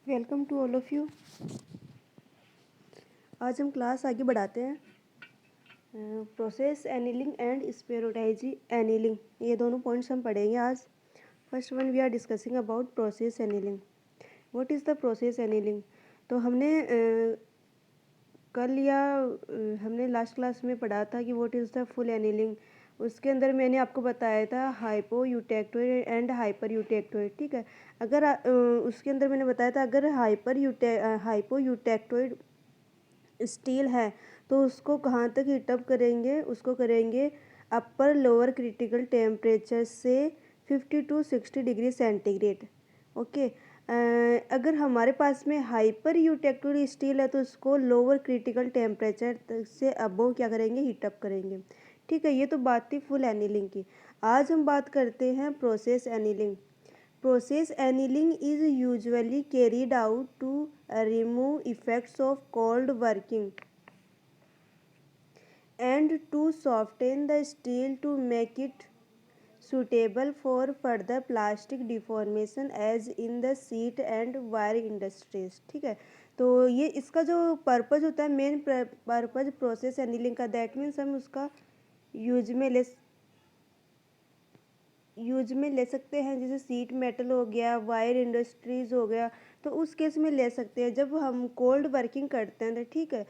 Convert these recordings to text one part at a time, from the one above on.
Welcome to all of you. आज हम class आगे बढ़ाते हैं। Process annealing and spheroidising annealing, ये दोनों पॉइंट्स हम पढ़ेंगे आज। First one we are discussing about process annealing. What is the process annealing? तो हमने कल या हमने लास्ट क्लास में पढ़ा था कि what is the full annealing. उसके अंदर मैंने आपको बताया था hypo eutectoid and hyper eutectoid, ठीक है। अगर उसके अंदर मैंने बताया था अगर हाइपो यूटेक्टोइड स्टील है तो उसको कहाँ तक हीटअप करेंगे, उसको करेंगे अपर लोअर क्रिटिकल टेम्परेचर से 50 to 60 डिग्री सेंटीग्रेड। ओके। अगर हमारे पास में हाइपर यूटेक्टोइड स्टील है तो उसको लोअर क्रिटिकल टेम्परेचर से अबव क्या करेंगे, हीटअप करेंगे, ठीक है। ये तो बात थी फुल एनीलिंग की। आज हम बात करते हैं process annealing. Process annealing is usually carried out to remove effects of cold working and to soften the steel to make it suitable for further plastic deformation as in the sheet and wire industries, ठीक है। तो ये इसका जो purpose होता है, main purpose process annealing का, that means हम उसका यूज में ले सकते हैं। जैसे सीट मेटल हो गया, वायर इंडस्ट्रीज हो गया, तो उस केस में ले सकते हैं जब हम कोल्ड वर्किंग करते हैं, तो ठीक है।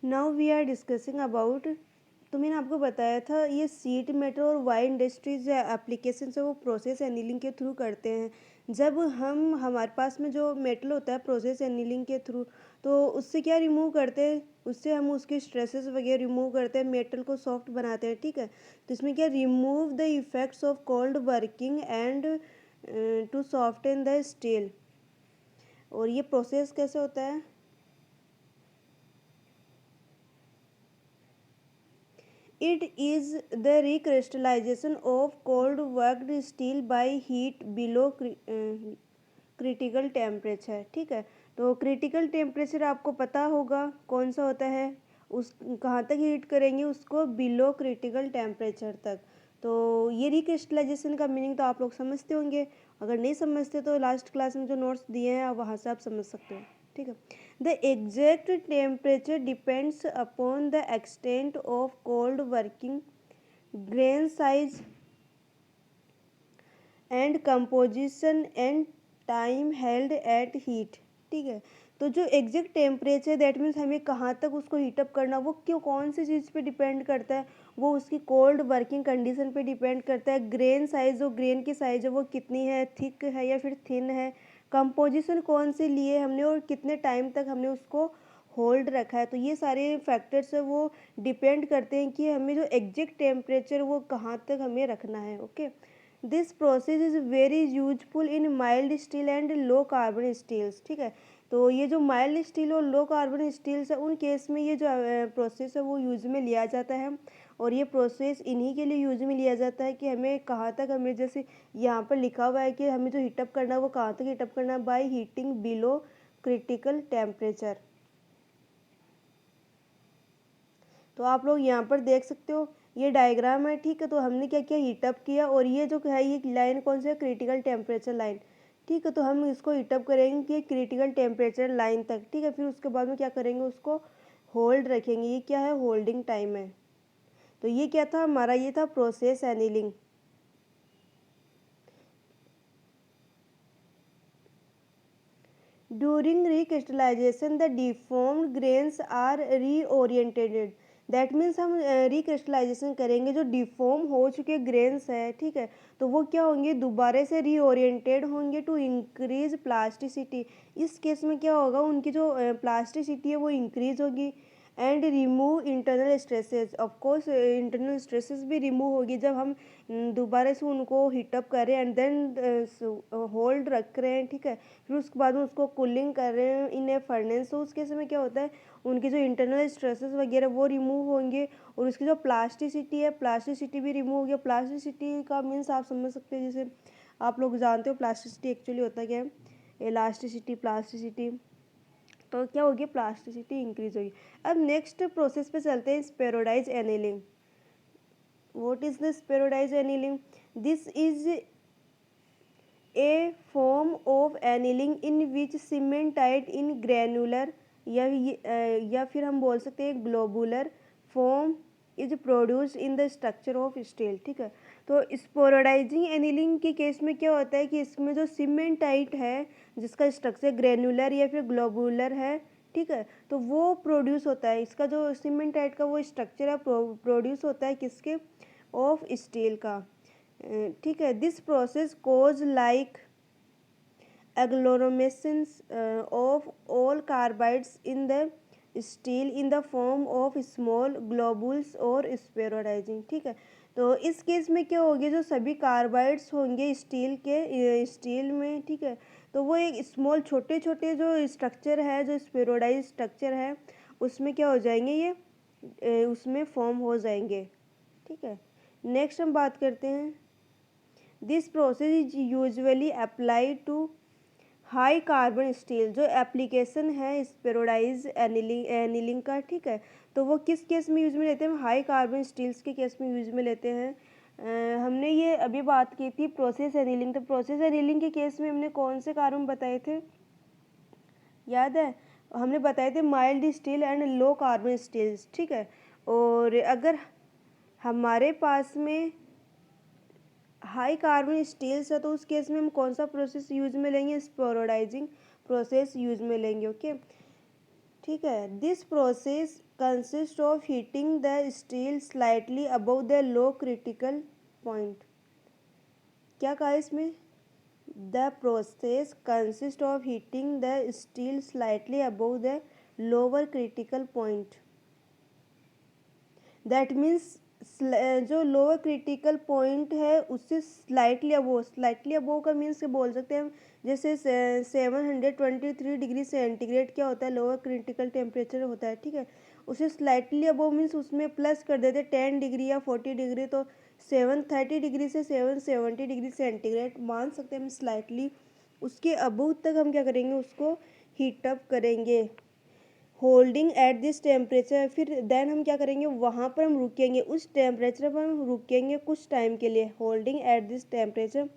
Now we are discussing about, तो मैंने आपको बताया था ये सीट मेटल और वायर इंडस्ट्रीज एप्लीकेशन है वो प्रोसेस एनीलिंग के थ्रू करते हैं। जब हम हमारे पास में जो मेटल होता है प्रोसेस एनीलिंग के थ्रू, तो उससे क्या रिमूव करते हैं, उससे हम उसके स्ट्रेसेस वगैरह रिमूव करते हैं, मेटल को सॉफ्ट बनाते हैं, ठीक है। तो इसमें क्या, remove the effects of cold working and to soften the steel. और ये प्रोसेस कैसे होता है? It is the recrystallization of cold worked steel by heat below critical temperature, ठीक है। तो क्रिटिकल टेम्परेचर आपको पता होगा कौन सा होता है, उस कहाँ तक हीट करेंगे उसको, बिलो क्रिटिकल टेम्परेचर तक। तो ये रिक्रिस्टलाइजेशन का मीनिंग तो आप लोग समझते होंगे। अगर नहीं समझते तो लास्ट क्लास में जो नोट्स दिए हैं वहाँ से आप समझ सकते हो, ठीक है। The exact temperature depends upon the extent of cold working, grain size and composition and time held at heat, ठीक है। तो जो एग्जैक्ट टेम्परेचर, दैट मीन्स हमें कहाँ तक उसको हीटअप करना, वो क्यों कौन सी चीज़ पे डिपेंड करता है, वो उसकी कोल्ड वर्किंग कंडीशन पे डिपेंड करता है। ग्रेन साइज, जो ग्रेन की साइज है वो कितनी है, थिक है या फिर थिन है, कंपोजिशन कौन से लिए हमने और कितने टाइम तक हमने उसको होल्ड रखा है। तो ये सारे फैक्टर्स है वो डिपेंड करते हैं कि हमें जो एग्जैक्ट टेम्परेचर वो कहाँ तक हमें रखना है। Okay, this process is very useful in mild steel and low carbon steels, ठीक है। तो ये जो माइल्ड स्टील और लो कार्बन स्टील्स है उन केस में ये जो प्रोसेस है वो यूज में लिया जाता है। और ये प्रोसेस इन्हीं के लिए यूज में लिया जाता है कि हमें कहाँ तक, हमें जैसे यहाँ पर लिखा हुआ है कि हमें जो हीटअप करना है वो कहाँ तक हीटअप करना है, by heating below critical temperature. तो आप लोग यहाँ पर देख सकते हो ये डायग्राम है, ठीक है। तो हमने क्या किया, हीटअप किया, और ये जो है ये लाइन कौन सी है, क्रिटिकल टेम्परेचर लाइन, ठीक है। तो हम इसको हीटअप करेंगे क्रिटिकल टेम्परेचर लाइन तक, ठीक है। फिर उसके बाद में क्या करेंगे, उसको होल्ड रखेंगे। ये क्या है, होल्डिंग टाइम है। तो ये क्या था हमारा, ये था process annealing. During recrystallisation the deformed grains are reoriented, that means हम रिक्रिस्टलाइजेशन करेंगे, जो डिफॉर्म हो चुके ग्रेन्स है, ठीक है, तो वो क्या होंगे, दोबारा से रीओरिएंटेड होंगे टू इंक्रीज प्लास्टिसिटी। इस केस में क्या होगा, उनकी जो प्लास्टिसिटी है वो इंक्रीज होगी and remove internal stresses. Of course internal stresses भी रिमूव होगी जब हम दोबारा से उनको हीटअप कर रहे हैं एंड देन होल्ड रख रहे हैं, ठीक है। फिर उसके बाद में उसको कूलिंग कर रहे हैं इन ए फर्नेस, तो उस केस में क्या होता है, उनकी जो इंटरनल स्ट्रेसेस वगैरह वो रिमूव होंगे और उसकी जो प्लास्टिसिटी है प्लास्टिसिटी भी रिमूव होगी। प्लास्टिसिटी का मीन्स आप समझ सकते हैं, जैसे आप लोग जानते हो प्लास्टिसिटी एक्चुअली होता क्या है, इलास्टिसिटी, प्लास्टिसिटी, तो क्या होगी, प्लास्टिसिटी इंक्रीज होगी। अब नेक्स्ट प्रोसेस पे चलते हैं, spheroidise annealing. What is the spheroidise annealing? This is a form of annealing in which cementite in granular या फिर हम बोल सकते हैं globular form is produce in the structure of steel. ठीक है, तो स्पोरोडाइजिंग एनिलिंग के केस में क्या होता है कि इसमें जो सीमेंटाइट है जिसका स्ट्रक्चर ग्रैनुलर या फिर ग्लोबुलर है, ठीक है, तो वो प्रोड्यूस होता है। इसका जो सीमेंटाइट का वो स्ट्रक्चर है प्रोड्यूस होता है किसके, ऑफ स्टील का। ठीक है, this process cause like agglomerations of all carbides in the steel in the form of small globules और स्पेरोडाइजिंग। ठीक है, तो इस केस में क्या होगी, जो सभी कार्बाइड्स होंगे स्टील में, ठीक है, तो वो एक स्मॉल छोटे छोटे जो स्ट्रक्चर है, जो स्पेरोडाइज स्ट्रक्चर है, उसमें क्या हो जाएंगे, ये उसमें फॉर्म हो जाएंगे। ठीक है, नेक्स्ट हम बात करते हैं, this process is usually applied to high carbon steel. जो एप्लीकेशन है स्पेरोडाइज एनिलिंग का, ठीक है, तो वो किस केस में यूज में लेते हैं, हाई कार्बन स्टील्स के केस में यूज में लेते हैं। हमने ये अभी बात की थी प्रोसेस एनिलिंग, तो प्रोसेस एनिलिंग के केस में हमने कौन से कार्बन बताए थे, याद है, हमने बताए थे mild steel and low carbon steels. ठीक है, और अगर हमारे पास में हाई कार्बन स्टील्स है तो उस केस में हम कौन सा प्रोसेस यूज में लेंगे, स्पोरोडाइजिंग प्रोसेस यूज में लेंगे। ओके, ठीक है, this process consist of heating the steel slightly above the low critical point. क्या कहा इसमें, the process consist of heating the steel slightly above the lower critical point. That means जो lower critical point है उससे slightly above का means बोल सकते हैं हम, जैसे 723 डिग्री सेंटीग्रेड क्या होता है, लोअर क्रिटिकल टेम्परेचर होता है। ठीक है, उसे स्लाइटली अबोव मीन्स उसमें प्लस कर देते 10 डिग्री या 40 डिग्री, तो 730 डिग्री से 770 डिग्री सेंटीग्रेड मान सकते हैं हम स्लाइटली, उसके अबोव तक हम क्या करेंगे, उसको हीटअप करेंगे होल्डिंग एट दिस टेम्परेचर। फिर देन हम क्या करेंगे, वहाँ पर हम रुकेंगे, उस टेम्परेचर पर हम रुकेंगे कुछ टाइम के लिए, holding at this temperature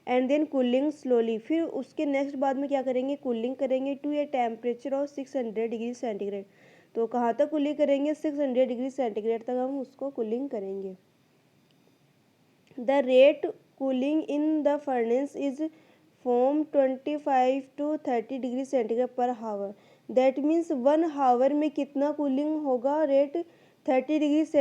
and then cooling slowly. फिर उसके नेक्स्ट बाद में क्या करेंगे, कूलिंग करेंगे to a temperature of 600 degree centigrade. तो कहाँ तक कूलिंग करेंगे, 600 डिग्री सेंटीग्रेड तक हम उसको कूलिंग करेंगे। The rate cooling in the furnace is from 25 to 30 degree centigrade पर हावर। दैट मीन्स 1 हावर में कितना कूलिंग होगा, rate 25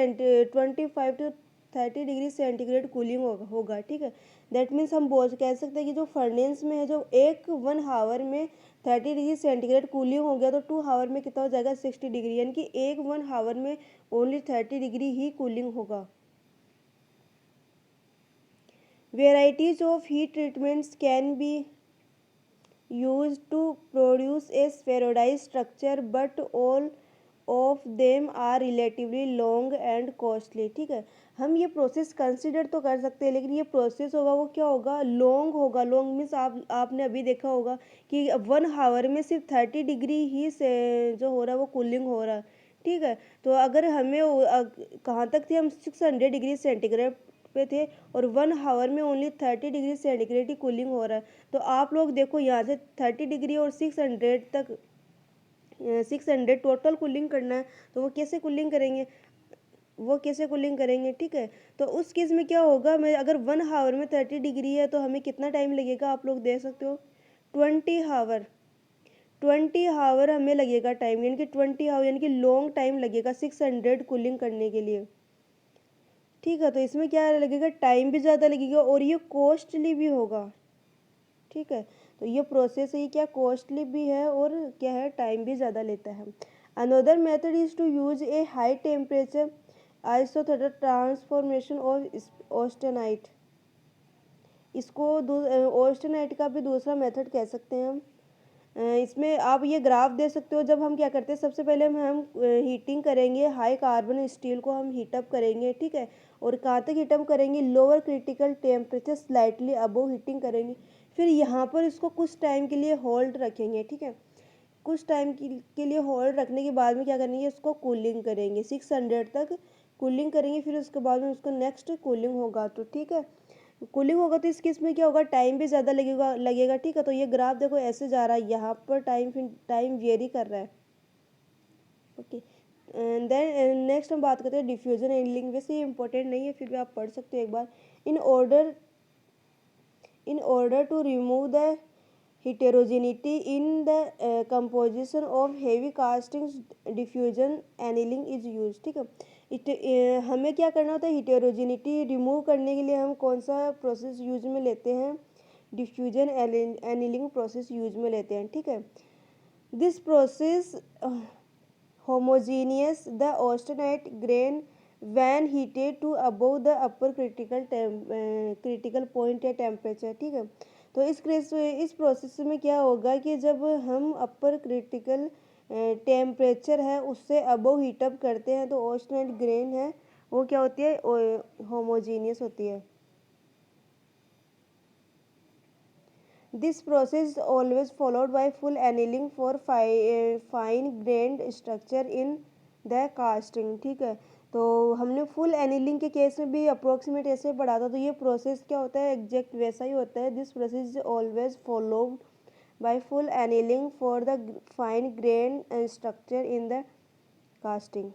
to 30 degree centigrade cooling होगा। ठीक है, दैट मीन्स हम कह सकते हैं कि जो फर्नेस में है, जो 1 हावर में 30 डिग्री सेंटीग्रेड कूलिंग हो गया, तो 2 हावर में कितना हो जाएगा, 60 डिग्री, यानी कि 1 हावर में ओनली 30 डिग्री ही कूलिंग होगा। Varieties of heat treatments can be used to produce a spheroidal structure, but all of them are relatively long and costly। ठीक है, हम ये प्रोसेस कंसिडर तो कर सकते हैं, लेकिन ये प्रोसेस होगा वो क्या होगा, लॉन्ग होगा। लॉन्ग मीन्स आपने अभी देखा होगा कि 1 हावर में सिर्फ 30 डिग्री ही से जो हो रहा है वो कूलिंग हो रहा है। ठीक है, तो अगर हमें कहाँ तक थे हम, 600 डिग्री सेंटीग्रेड पे थे, और 1 हावर में ओनली 30 डिग्री सेंटीग्रेड ही कूलिंग हो रहा है। तो आप लोग देखो यहाँ से 30 डिग्री और 600 तक 600 टोटल कूलिंग करना है, तो वो कैसे कूलिंग करेंगे, ठीक है, तो उस केस में क्या होगा, मैं अगर 1 हावर में 30 डिग्री है तो हमें कितना टाइम लगेगा, आप लोग देख सकते हो 20 हावर हमें लगेगा टाइम, यानी कि 20 हावर यानी कि लॉन्ग टाइम लगेगा 600 कूलिंग करने के लिए। ठीक है, तो इसमें क्या लगेगा, टाइम भी ज़्यादा लगेगा और ये कॉस्टली भी होगा। ठीक है, तो ये प्रोसेस है, क्या कॉस्टली भी है और क्या है, टाइम भी ज़्यादा लेता है। Another method is to use a high temperature isothermal transformation of austenite. इसको ऑस्टेनाइट का भी दूसरा मेथड कह सकते हैं हम। इसमें आप ये ग्राफ दे सकते हो, जब हम क्या करते हैं, सबसे पहले हम हीटिंग करेंगे, हाई कार्बन स्टील को हम हीटअप करेंगे। ठीक है, और कहाँ तक हीटअप करेंगे, lower critical temperature slightly above heating करेंगे। फिर यहाँ पर इसको कुछ टाइम के लिए होल्ड रखेंगे। ठीक है, कुछ टाइम के लिए होल्ड रखने के बाद में क्या करेंगे, इसको कूलिंग करेंगे 600 तक कूलिंग करेंगे, फिर उसके बाद में उसको नेक्स्ट कूलिंग होगा। तो ठीक है, कूलिंग होगा तो इस केस में क्या होगा, टाइम भी ज़्यादा लगेगा, ठीक है। तो ये ग्राफ देखो ऐसे जा रहा है, यहाँ पर टाइम वेरी कर रहा है, ओके। देन नेक्स्ट हम बात करते हैं डिफ्यूजन एनीलिंग। वैसे ये इंपॉर्टेंट नहीं है, फिर भी आप पढ़ सकते हो एक बार। In order in order to remove the heterogeneity in the composition of heavy castings, diffusion annealing is used, ठीक है। हमें क्या करना होता है, heterogeneity रिमूव करने के लिए हम कौन सा प्रोसेस यूज में लेते हैं, डिफ्यूजन एनीलिंग प्रोसेस यूज में लेते हैं, ठीक है। This process homogeneous the austenite grain when heated to above the upper critical point या temperature, ठीक है। तो इस प्रोसेस में क्या होगा कि जब हम अपर क्रिटिकल टेम्परेचर है उससे अबव हीटअप करते हैं तो ऑस्टेनाइट ग्रेन है वो क्या होती है, होमोजीनियस होती है। This process is always followed by full annealing for fine-grained structure in the casting, ठीक है। तो हमने फुल एनीलिंग के केस में भी अप्रोक्सीमेट ऐसे पढ़ा था, तो ये प्रोसेस क्या होता है, एग्जैक्ट वैसा ही होता है। This process is always followed by full annealing for the fine grain structure in the casting.